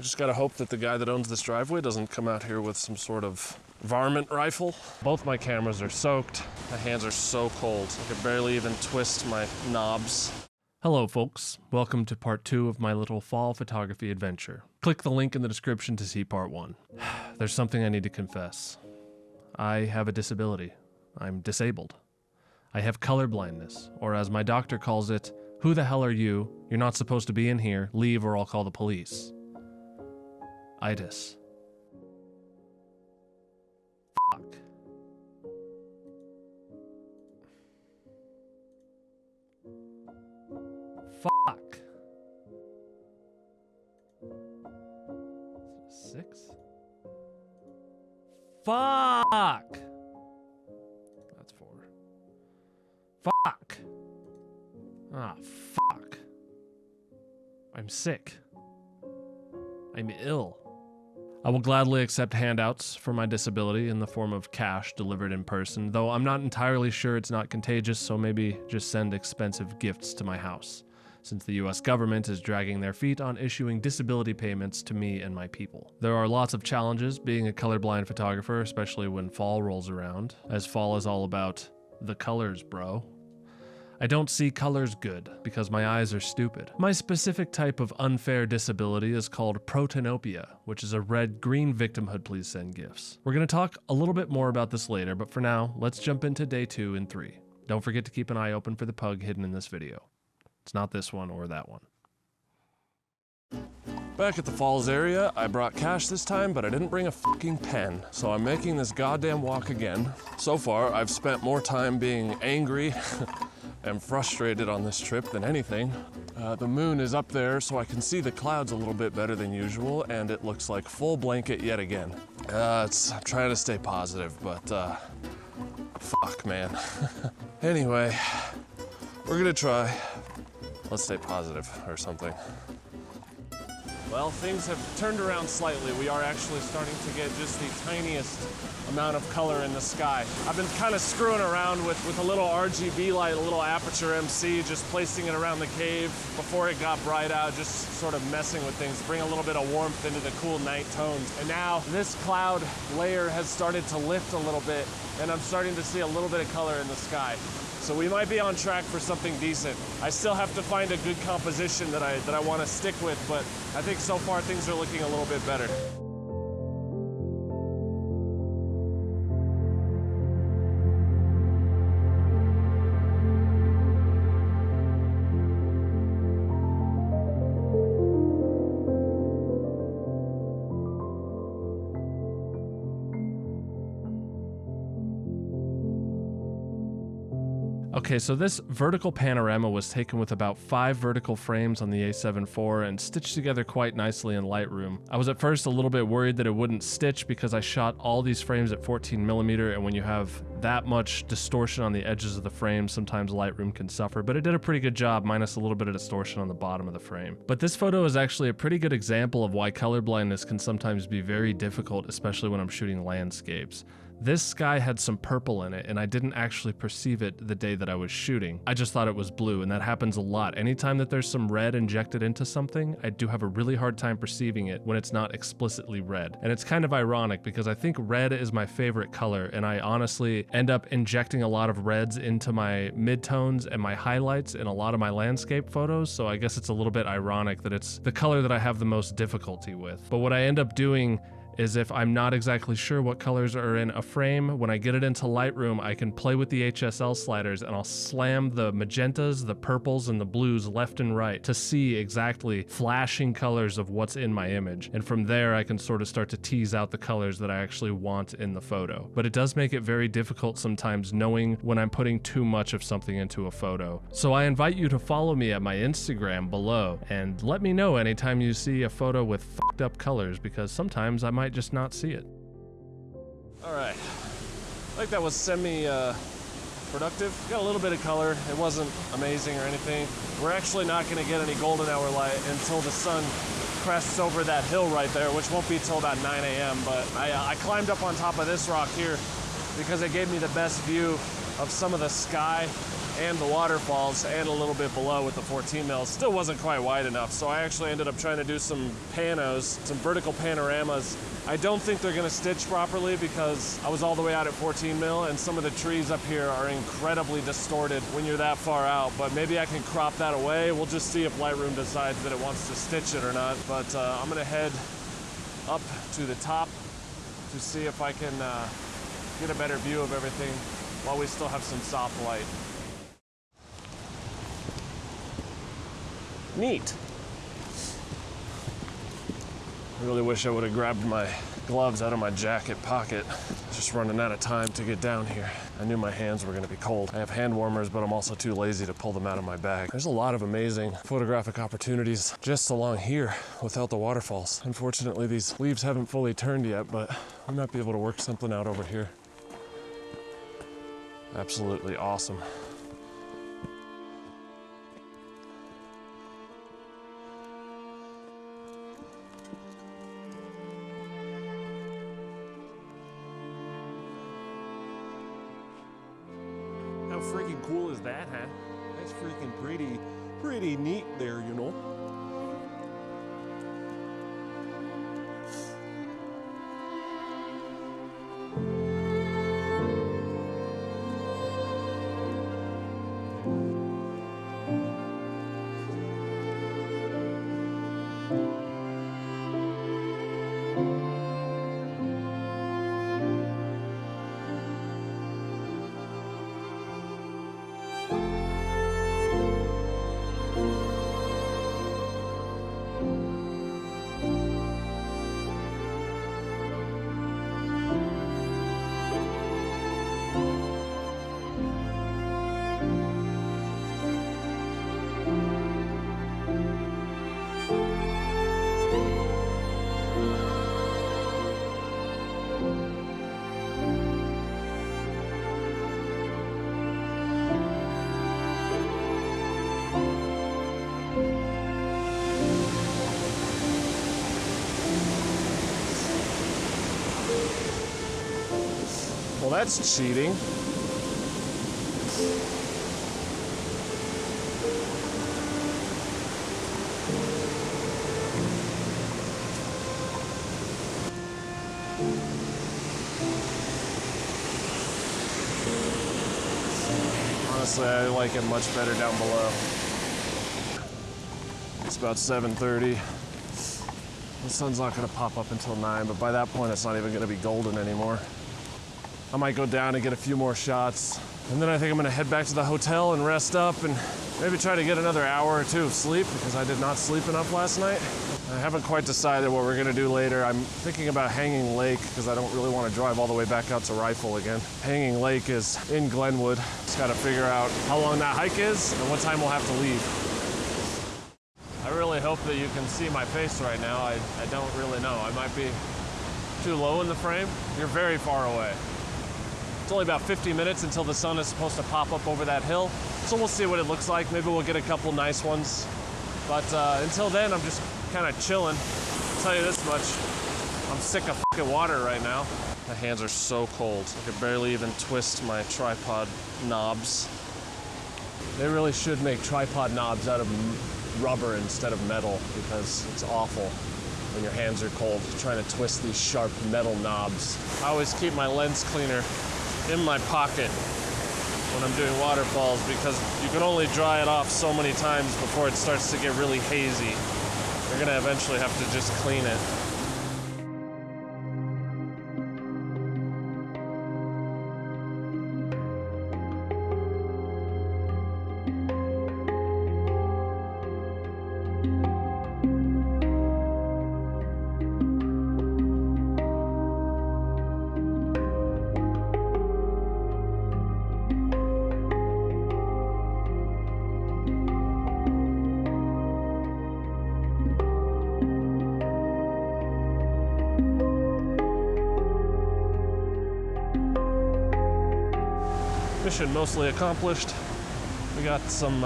I just gotta hope that the guy that owns this driveway doesn't come out here with some sort of varmint rifle. Both my cameras are soaked. My hands are so cold. I can barely even twist my knobs. Hello folks, welcome to part 2 of my little fall photography adventure. Click the link in the description to see part 1. There's something I need to confess. I have a disability. I'm disabled. I have colorblindness, or as my doctor calls it, who the hell are you? You're not supposed to be in here. Leave or I'll call the police. Itis. Fuck. Fuck. 6? Fuck! That's 4. Fuck! Ah, fuck. I'm sick. I'm ill. I will gladly accept handouts for my disability in the form of cash delivered in person, though I'm not entirely sure it's not contagious, so maybe just send expensive gifts to my house, since the US government is dragging their feet on issuing disability payments to me and my people. There are lots of challenges being a colorblind photographer, especially when fall rolls around, as fall is all about the colors, bro. I don't see colors good because my eyes are stupid. My specific type of unfair disability is called protanopia, which is a red-green victimhood. Please send gifts. We're going to talk a little bit more about this later, but for now, let's jump into day 2 and 3. Don't forget to keep an eye open for the pug hidden in this video. It's not this one or that one. Back at the Falls area, I brought cash this time, but I didn't bring a fucking pen. So I'm making this goddamn walk again. So far, I've spent more time being angry and frustrated on this trip than anything. The moon is up there, so I can see the clouds a little bit better than usual, and it looks like full blanket yet again. I'm trying to stay positive, but fuck, man. Anyway, we're gonna try. Let's stay positive or something. Well, things have turned around slightly. We are actually starting to get just the tiniest amount of color in the sky. I've been kind of screwing around with a little RGB light, a little aperture MC, just placing it around the cave before it got bright out, just sort of messing with things, bring a little bit of warmth into the cool night tones. And now this cloud layer has started to lift a little bit, and I'm starting to see a little bit of color in the sky. So we might be on track for something decent. I still have to find a good composition that I want to stick with, but I think so far things are looking a little bit better. Okay, so this vertical panorama was taken with about 5 vertical frames on the A7 IV and stitched together quite nicely in Lightroom. I was at first a little bit worried that it wouldn't stitch because I shot all these frames at 14mm, and when you have that much distortion on the edges of the frame, sometimes Lightroom can suffer, but it did a pretty good job, minus a little bit of distortion on the bottom of the frame. But this photo is actually a pretty good example of why colorblindness can sometimes be very difficult, especially when I'm shooting landscapes. This sky had some purple in it, and I didn't actually perceive it the day that I was shooting. I just thought it was blue, and that happens a lot. Anytime that there's some red injected into something, I do have a really hard time perceiving it when it's not explicitly red. And it's kind of ironic because I think red is my favorite color, and I honestly end up injecting a lot of reds into my midtones and my highlights in a lot of my landscape photos, so I guess it's a little bit ironic that it's the color that I have the most difficulty with. But what I end up doing is if I'm not exactly sure what colors are in a frame, when I get it into Lightroom, I can play with the HSL sliders and I'll slam the magentas, the purples, and the blues left and right to see exactly flashing colors of what's in my image. And from there, I can sort of start to tease out the colors that I actually want in the photo. But it does make it very difficult sometimes knowing when I'm putting too much of something into a photo. So I invite you to follow me at my Instagram below and let me know anytime you see a photo with fucked up colors, because sometimes I might just not see it. All right, I think that was semi-productive. Got a little bit of color. It wasn't amazing or anything. We're actually not gonna get any golden hour light until the sun crests over that hill right there, which won't be till about 9 a.m. But I climbed up on top of this rock here because it gave me the best view of some of the sky and the waterfalls and a little bit below with the 14 mil. Still wasn't quite wide enough, so I actually ended up trying to do some panos, some vertical panoramas. I don't think they're gonna stitch properly because I was all the way out at 14 mil and some of the trees up here are incredibly distorted when you're that far out, but maybe I can crop that away. We'll just see if Lightroom decides that it wants to stitch it or not, but I'm gonna head up to the top to see if I can get a better view of everything while we still have some soft light. Neat. I really wish I would have grabbed my gloves out of my jacket pocket. Just running out of time to get down here. I knew my hands were gonna be cold. I have hand warmers, but I'm also too lazy to pull them out of my bag. There's a lot of amazing photographic opportunities just along here without the waterfalls. Unfortunately, these leaves haven't fully turned yet, but we might be able to work something out over here. Absolutely awesome. How freaking cool is that, huh? That's freaking pretty neat there, you know. Well, that's cheating. Honestly, I like it much better down below. It's about 7:30. The sun's not gonna pop up until 9, but by that point, it's not even gonna be golden anymore. I might go down and get a few more shots. And then I think I'm gonna head back to the hotel and rest up and maybe try to get another hour or two of sleep because I did not sleep enough last night. I haven't quite decided what we're gonna do later. I'm thinking about Hanging Lake because I don't really want to drive all the way back out to Rifle again. Hanging Lake is in Glenwood. Just gotta figure out how long that hike is and what time we'll have to leave. I really hope that you can see my face right now. I don't really know. I might be too low in the frame. You're very far away. It's only about 50 minutes until the sun is supposed to pop up over that hill. So we'll see what it looks like. Maybe we'll get a couple nice ones. But until then, I'm just kind of chilling. I'll tell you this much. I'm sick of fucking water right now. My hands are so cold. I could barely even twist my tripod knobs. They really should make tripod knobs out of rubber instead of metal because it's awful when your hands are cold trying to twist these sharp metal knobs. I always keep my lens cleaner in my pocket when I'm doing waterfalls because you can only dry it off so many times before it starts to get really hazy. You're gonna eventually have to just clean it. Mission mostly accomplished. We got some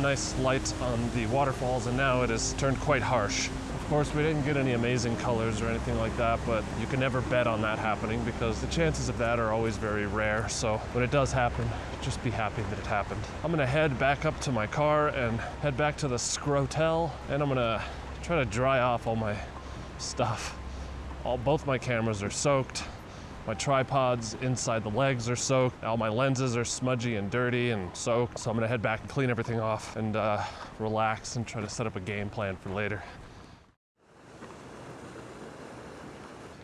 nice light on the waterfalls, and now it has turned quite harsh. Of course, we didn't get any amazing colors or anything like that, but you can never bet on that happening because the chances of that are always very rare. So when it does happen, just be happy that it happened. I'm gonna head back up to my car and head back to the Scrotel, and I'm gonna try to dry off all my stuff. Both my cameras are soaked. My tripods inside the legs are soaked. All my lenses are smudgy and dirty and soaked. So I'm gonna head back and clean everything off and relax and try to set up a game plan for later.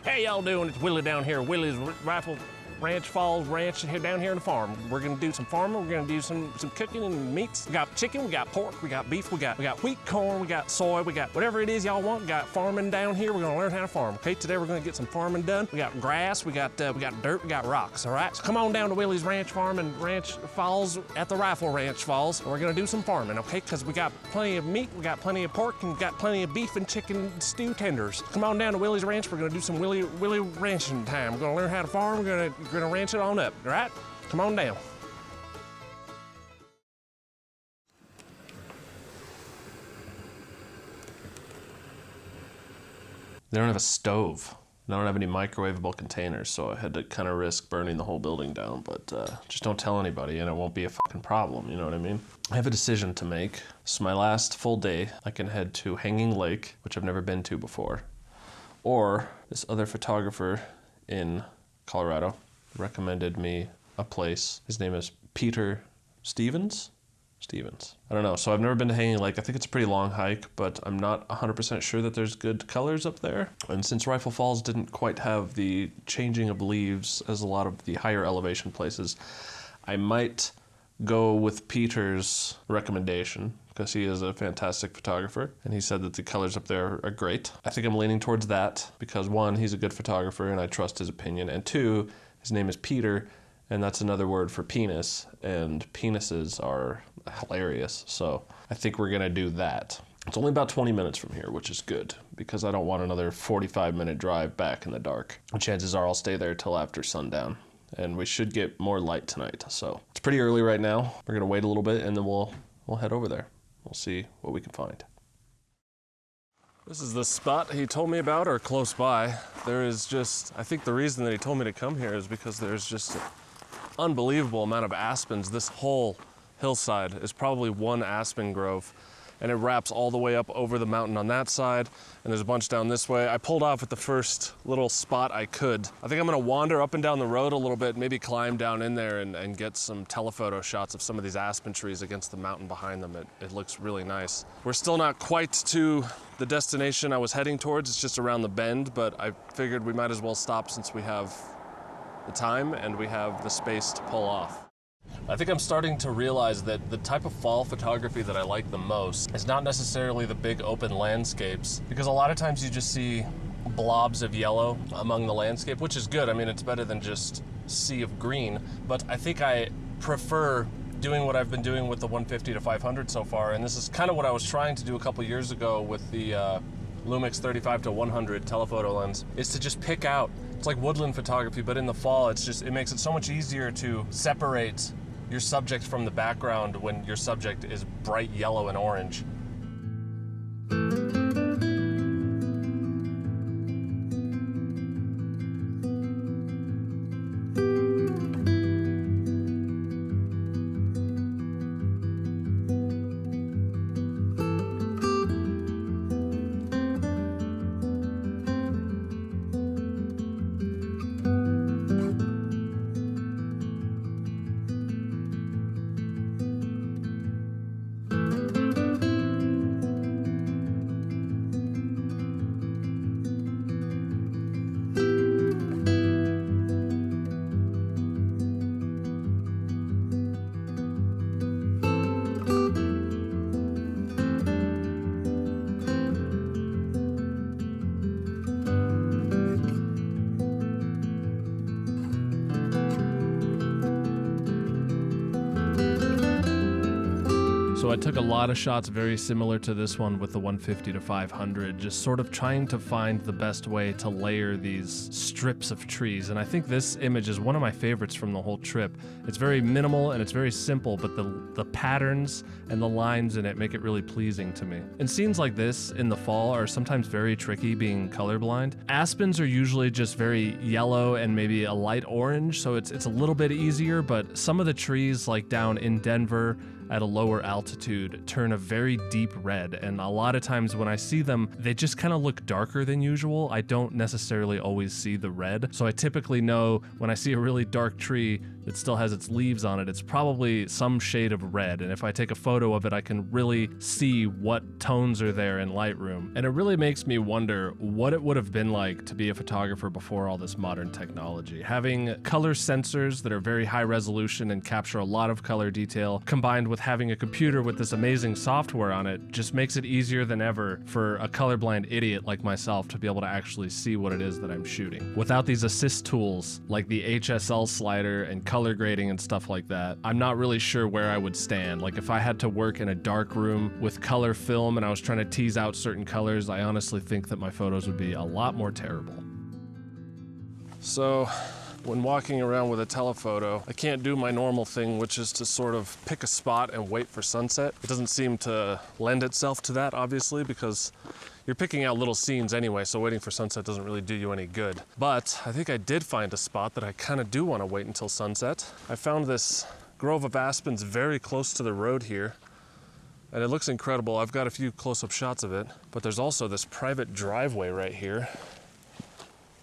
Hey, y'all doing? It's Willie down here. Willie's Rifle Ranch Falls Ranch here down here in the farm. We're gonna do some farming. We're gonna do some cooking and meats. We got chicken, we got pork, we got beef, we got wheat, corn, we got soy, we got whatever it is y'all want. We got farming down here. We're gonna learn how to farm. Okay, today we're gonna get some farming done. We got grass, we got dirt, we got rocks. All right, so come on down to Willie's Ranch Farm and Ranch Falls at the Rifle Ranch Falls. We're gonna do some farming, okay? Because we got plenty of meat, we got plenty of pork, and we got plenty of beef and chicken stew tenders. Come on down to Willie's Ranch. We're gonna do some Willie ranching time. We're gonna learn how to farm. We're gonna ranch it on up. All right, come on down. They don't have a stove. They don't have any microwavable containers, so I had to kind of risk burning the whole building down, but just don't tell anybody and it won't be a fucking problem, you know what I mean? I have a decision to make. This is my last full day. I can head to Hanging Lake, which I've never been to before, or this other photographer in Colorado recommended me a place. His name is Peter Stevens. I don't know. So I've never been to Hanging Lake. I think it's a pretty long hike, but I'm not 100% sure that there's good colors up there. And since Rifle Falls didn't quite have the changing of leaves as a lot of the higher elevation places, I might go with Peter's recommendation because he is a fantastic photographer and he said that the colors up there are great. I think I'm leaning towards that because one, he's a good photographer and I trust his opinion, and two, his name is Peter, and that's another word for penis, and penises are hilarious, so I think we're gonna do that. It's only about 20 minutes from here, which is good, because I don't want another 45-minute drive back in the dark. And chances are I'll stay there till after sundown, and we should get more light tonight, so. It's pretty early right now. We're gonna wait a little bit, and then we'll head over there. We'll see what we can find. This is the spot he told me about, or close by. There is just, I think the reason that he told me to come here is because there's just an unbelievable amount of aspens. This whole hillside is probably one aspen grove, and it wraps all the way up over the mountain on that side, and there's a bunch down this way. I pulled off at the first little spot I could. I think I'm gonna wander up and down the road a little bit, maybe climb down in there and get some telephoto shots of some of these aspen trees against the mountain behind them. It looks really nice. We're still not quite to the destination I was heading towards. It's just around the bend, but I figured we might as well stop since we have the time and we have the space to pull off. I think I'm starting to realize that the type of fall photography that I like the most is not necessarily the big open landscapes, because a lot of times you just see blobs of yellow among the landscape, which is good. I mean, it's better than just sea of green, but I think I prefer doing what I've been doing with the 150 to 500 so far, and this is kind of what I was trying to do a couple years ago with the Lumix 35 to 100 telephoto lens, is to just pick out. It's like woodland photography, but in the fall, it makes it so much easier to separate your subject from the background when your subject is bright yellow and orange. So I took a lot of shots very similar to this one with the 150 to 500, just sort of trying to find the best way to layer these strips of trees. And I think this image is one of my favorites from the whole trip. It's very minimal and it's very simple, but the patterns and the lines in it make it really pleasing to me. And scenes like this in the fall are sometimes very tricky being colorblind. Aspens are usually just very yellow and maybe a light orange, so it's a little bit easier, but some of the trees like down in Denver at a lower altitude turn a very deep red, and a lot of times when I see them, they just kind of look darker than usual. I don't necessarily always see the red, so I typically know when I see a really dark tree that still has its leaves on it, it's probably some shade of red, and if I take a photo of it, I can really see what tones are there in Lightroom. And it really makes me wonder what it would have been like to be a photographer before all this modern technology. Having color sensors that are very high resolution and capture a lot of color detail, combined with having a computer with this amazing software on it, just makes it easier than ever for a colorblind idiot like myself to be able to actually see what it is that I'm shooting. Without these assist tools like the HSL slider and color grading and stuff like that, I'm not really sure where I would stand. Like if I had to work in a dark room with color film and I was trying to tease out certain colors, I honestly think that my photos would be a lot more terrible. So, when walking around with a telephoto, I can't do my normal thing, which is to sort of pick a spot and wait for sunset. It doesn't seem to lend itself to that, obviously, because you're picking out little scenes anyway, so waiting for sunset doesn't really do you any good. But I think I did find a spot that I kind of do want to wait until sunset. I found this grove of aspens very close to the road here, and it looks incredible. I've got a few close-up shots of it, but there's also this private driveway right here,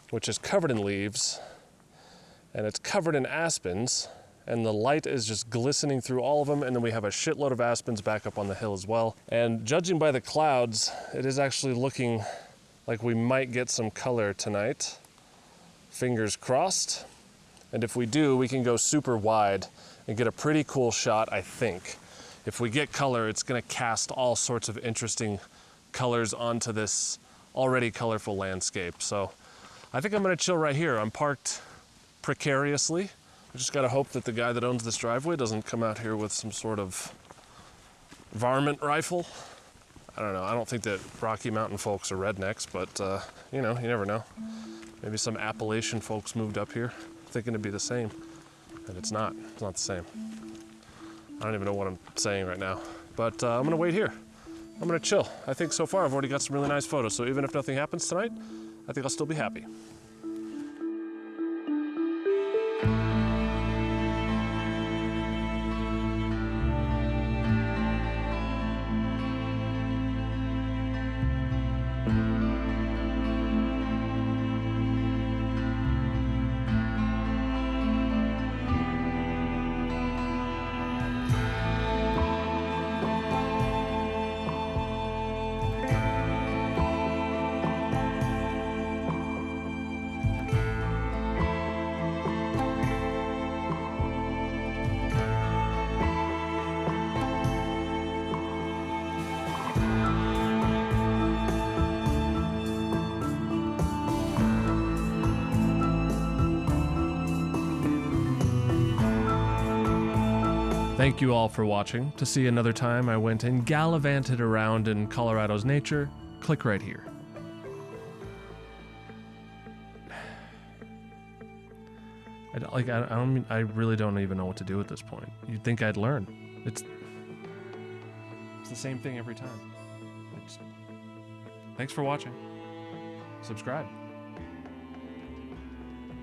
which is covered in leaves, and it's covered in aspens, and the light is just glistening through all of them, and then we have a shitload of aspens back up on the hill as well. And judging by the clouds, it is actually looking like we might get some color tonight. Fingers crossed. And if we do, we can go super wide and get a pretty cool shot, I think. If we get color, it's gonna cast all sorts of interesting colors onto this already colorful landscape. So I think I'm gonna chill right here. I'm parked precariously. I just gotta hope that the guy that owns this driveway doesn't come out here with some sort of varmint rifle. I don't know. I don't think that Rocky Mountain folks are rednecks, but you know, you never know. Maybe some Appalachian folks moved up here thinking it'd be the same, and it's not. It's not the same. I don't even know what I'm saying right now, but I'm gonna wait here. I'm gonna chill. I think so far I've already got some really nice photos, so even if nothing happens tonight, I think I'll still be happy. Thank you all for watching. To see another time I went and gallivanted around in Colorado's nature, click right here. I really don't even know what to do at this point. You'd think I'd learn. It's the same thing every time. Thanks for watching. Subscribe.